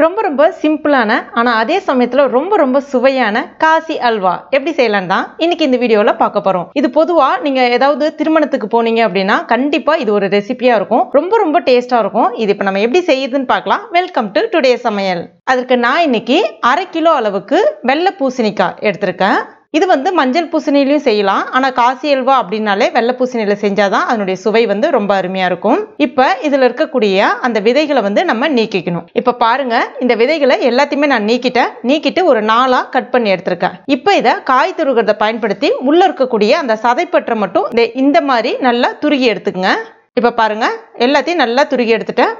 ரொம்ப ரொம்ப சிம்பிளான ஆனா அதே சமயத்துல ரொம்ப சுவையான காசி அல்வா எப்படி செய்யலாம் தான் இன்னைக்கு இந்த வீடியோல பார்க்க போறோம். இது பொதுவா நீங்க ஏதாவது திருமணத்துக்கு போனீங்க அப்படின்னா கண்டிப்பா இது ஒரு ரெசிபியா இருக்கும். ரொம்ப டேஸ்டா இருக்கும். இது இப்ப நம்ம எப்படி செய்யுதுன்னு பார்க்கலாம். வெல்கம் டு டுடே சமையல். அதற்கு நான் இன்னைக்கு 1/2 கிலோ அளவுக்கு வெள்ளை பூசணிக்காய் எடுத்திருக்கேன். இது வந்து மஞ்சள் பூசணியிலையும் செய்யலாம். ஆனா காசி அல்வா அப்படின்னாலே வெள்ளை பூசணியில செஞ்சாதான் அதனுடைய சுவை வந்து ரொம்ப அருமையா இருக்கும். இப்ப இதுல இருக்கக்கூடிய அந்த விதைகளை வந்து நம்ம நீக்கிக்கணும். இப்ப பாருங்க, இந்த விதைகளை எல்லாத்தையுமே நான் நீக்கிட்டு ஒரு 4ஆ கட் பண்ணி எடுத்திருக்கேன். இப்ப இதை காய் துருகிறத பயன்படுத்தி உள்ள இருக்கக்கூடிய அந்த சதைப்பற்றை மட்டும் இந்த மாதிரி நல்லா துருகி எடுத்துக்கங்க. இப்ப பாருங்க, எல்லாத்தையும் நல்லா துருகி எடுத்துட்டேன்.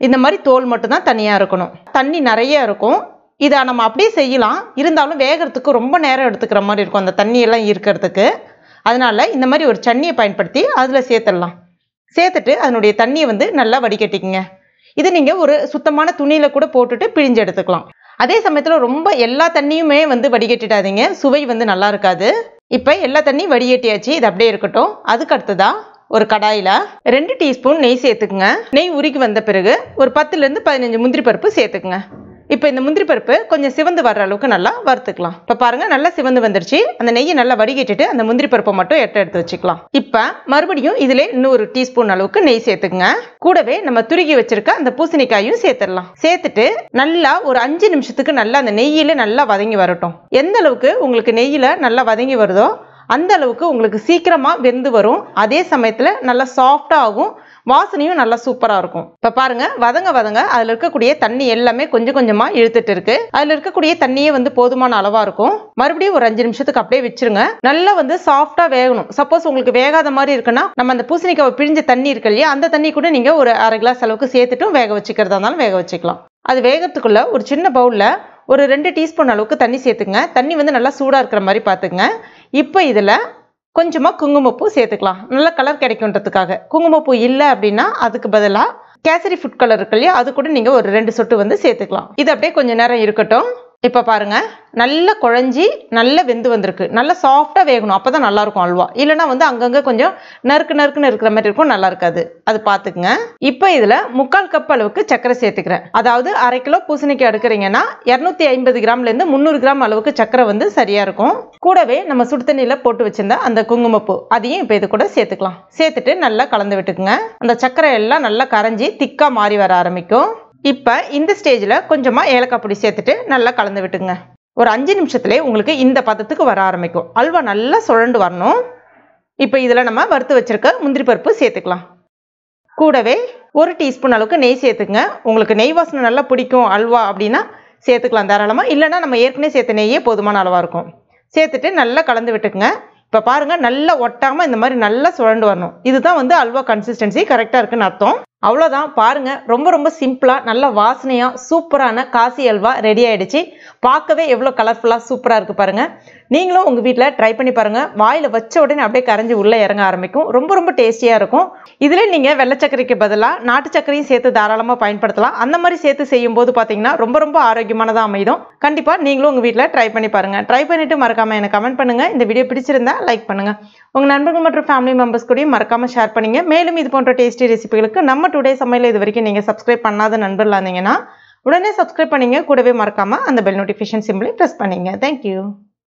இந்த மாதிரி தோல் மட்டும் தான் தனியா இருக்கணும். தண்ணி நிறைய இருக்கும். இதை நம்ம அப்படியே செய்யலாம். இருந்தாலும் வேகிறதுக்கு ரொம்ப நேரம் எடுத்துக்கிற மாதிரி இருக்கும் அந்த தண்ணியெல்லாம் இருக்கிறதுக்கு. அதனால இந்த மாதிரி ஒரு சன்னியை பயன்படுத்தி அதில் சேர்த்துடலாம். சேர்த்துட்டு அதனுடைய தண்ணியை வந்து நல்லா வடிகட்டிக்குங்க. இது நீங்கள் ஒரு சுத்தமான துணியில் கூட போட்டுட்டு பிழிஞ்சு எடுத்துக்கலாம். அதே சமயத்தில் ரொம்ப எல்லா தண்ணியுமே வந்து வடிகட்டிடாதீங்க, சுவை வந்து நல்லா இருக்காது. இப்போ எல்லா தண்ணியும் வடிகட்டியாச்சு, இது அப்படியே இருக்கட்டும். அதுக்கு அடுத்ததா ஒரு கடாயில 2 டீஸ்பூன் நெய் சேர்த்துக்குங்க. நெய் உருகி வந்த பிறகு ஒரு 10லேருந்து 15 முந்திரி பருப்பு சேர்த்துக்குங்க. இப்போ இந்த முந்திரி பருப்பு கொஞ்சம் சிவந்து வர்ற அளவுக்கு நல்லா வறுத்துக்கலாம். இப்போ பாருங்க, நல்லா சிவந்து வந்துருச்சு. அந்த நெய்யை நல்லா வடிகட்டிட்டு அந்த முந்திரி பருப்பை மட்டும் எடுத்து வச்சுக்கலாம். இப்போ மறுபடியும் இதில் இன்னொரு டீஸ்பூன் அளவுக்கு நெய் சேர்த்துக்குங்க. கூடவே நம்ம துருகி வச்சிருக்க அந்த பூசணிக்காயும் சேர்த்துடலாம். சேர்த்துட்டு நல்லா ஒரு 5 நிமிஷத்துக்கு நல்லா அந்த நெய்யில நல்லா வதங்கி வரட்டும். எந்த அளவுக்கு உங்களுக்கு நெய்யில நல்லா வதங்கி வருதோ அந்த அளவுக்கு உங்களுக்கு சீக்கிரமா வெந்து வரும். அதே சமயத்துல நல்லா சாஃப்டா ஆகும். வாசனையும் நல்லா சூப்பரா இருக்கும். இப்ப பாருங்க, வதங்க அதுல இருக்கக்கூடிய தண்ணி எல்லாமே கொஞ்சமா இழுத்துட்டு இருக்கு. அதுல இருக்கக்கூடிய தண்ணியே வந்து போதுமான அளவா இருக்கும். மறுபடியும் ஒரு 5 நிமிஷத்துக்கு அப்படியே வச்சிருங்க. நல்லா வந்து சாஃப்டா வேகணும். சப்போஸ் உங்களுக்கு வேகாத மாதிரி இருக்குன்னா நம்ம அந்த பூசணிக்காவை பிழிஞ்ச தண்ணி இருக்கு இல்லையா, அந்த தண்ணி கூட நீங்க ஒரு 1/2 கிளாஸ் அளவுக்கு சேர்த்துட்டும் வேக வச்சுக்கிறதா இருந்தாலும் வேக வச்சுக்கலாம். அது வேகத்துக்குள்ள ஒரு சின்ன பவுல்ல ஒரு 2 டீஸ்பூன் அளவுக்கு தண்ணி சேர்த்துங்க. தண்ணி வந்து நல்லா சூடா இருக்கிற மாதிரி பார்த்துங்க. இப்போ இதுல கொஞ்சமா குங்குமப்பூ சேர்த்துக்கலாம். நல்ல கலர் கிடைக்கும்ன்றதுக்காக. குங்குமப்பூ இல்லை அப்படின்னா அதுக்கு பதிலாக கேசரி ஃபுட் கலர் இருக்கு இல்லையா, அது கூட நீங்க ஒரு 2 சொட்டு வந்து சேர்த்துக்கலாம். இது அப்படியே கொஞ்ச நேரம் இருக்கட்டும். இப்போ பாருங்க, நல்லா குழஞ்சி நல்லா வெந்து வந்திருக்கு. நல்லா சாஃப்டா வேகணும், அப்பதான் நல்லா இருக்கும் அல்வா. இல்லைன்னா வந்து அங்கங்க கொஞ்சம் நறுக்குன்னு இருக்கிற மாதிரி இருக்கும், நல்லா இருக்காது. அது பார்த்துக்குங்க. இப்போ இதுல 3/4 கப் அளவுக்கு சர்க்கரை சேர்த்துக்கிறேன். அதாவது 1/2 கிலோ பூசணிக்காய் எடுக்கிறீங்கன்னா 250 கிராம்லேருந்து 300 கிராம் அளவுக்கு சர்க்கரை வந்து சரியா இருக்கும். கூடவே நம்ம சுடு தண்ணியில போட்டு வச்சிருந்த அந்த குங்குமப்பூ அதையும் இப்போ இது கூட சேர்த்துக்கலாம். சேர்த்துட்டு நல்லா கலந்து விட்டுக்குங்க. அந்த சர்க்கரை எல்லாம் நல்லா கரைஞ்சி திக்கா மாறி வர ஆரம்பிக்கும். இப்போ இந்த ஸ்டேஜில் கொஞ்சமாக ஏலக்காய் பொடி சேர்த்துட்டு நல்லா கலந்து விட்டுங்க. ஒரு 5 நிமிஷத்துலேயே உங்களுக்கு இந்த பதத்துக்கு வர ஆரம்பிக்கும். அல்வா நல்லா சுழண்டு வரணும். இப்போ இதில் நம்ம வறுத்து வச்சிருக்க முந்திரி பருப்பு சேர்த்துக்கலாம். கூடவே ஒரு டீஸ்பூன் அளவுக்கு நெய் சேர்த்துக்குங்க. உங்களுக்கு நெய் வாசனை நல்லா பிடிக்கும் அல்வா அப்படின்னா சேர்த்துக்கலாம் தாராளமாக. இல்லைன்னா நம்ம ஏற்கனவே சேர்த்த நெய்யே போதுமான அளவாக இருக்கும். சேர்த்துட்டு நல்லா கலந்து விட்டுக்குங்க. இப்போ பாருங்க, நல்லா ஒட்டாமல் இந்த மாதிரி நல்லா சுழண்டு வரணும். இதுதான் வந்து அல்வா கன்சிஸ்டன்சி கரெக்டாக இருக்குன்னு அர்த்தம். அவ்வளோதான். பாருங்க, ரொம்ப சிம்பிளா நல்ல வாசனையா சூப்பரான காசி அல்வா ரெடி ஆயிடுச்சு. பார்க்கவே எவ்வளோ கலர்ஃபுல்லா சூப்பரா இருக்கு பாருங்க. நீங்களும் உங்க வீட்டில் ட்ரை பண்ணி பாருங்க. வாயில வச்ச உடனே அப்படியே கரைஞ்சி உள்ள இறங்க ஆரம்பிக்கும். ரொம்ப டேஸ்டியா இருக்கும். இதுல நீங்க வெள்ளை சர்க்கரைக்கு பதிலாக நாட்டு சர்க்கரையும் சேர்த்து தாராளமாக பயன்படுத்தலாம். அந்த மாதிரி சேர்த்து செய்யும் போது பார்த்தீங்கன்னா ரொம்ப ஆரோக்கியமானதாக அமையும். கண்டிப்பா நீங்களும் உங்க வீட்டில் ட்ரை பண்ணி பாருங்க. ட்ரை பண்ணிட்டு மறக்காம எனக்கு கமெண்ட் பண்ணுங்க. இந்த வீடியோ பிடிச்சிருந்தா லைக் பண்ணுங்க. உங்க நண்பர்கள் மற்றும் ஃபேமிலி மெம்பர்ஸ் கூடயும் மறக்காம ஷேர் பண்ணுங்க. மேலும் இது போன்ற டேஸ்டி ரெசிபிகளுக்கு நம்ம டுடே சமையல் இது வரைக்கும் நீங்க சப்ஸ்கிரைப் பண்ணாத நண்பர்களா இருந்தீங்கன்னா உடனே சப்ஸ்கிரைப் பண்ணீங்க. கூடவே மறக்காம அந்த பெல் நோட்டிஃபிகேஷன் சிம்பிளை பிரஸ் பண்ணீங்க. தேங்க்யூ.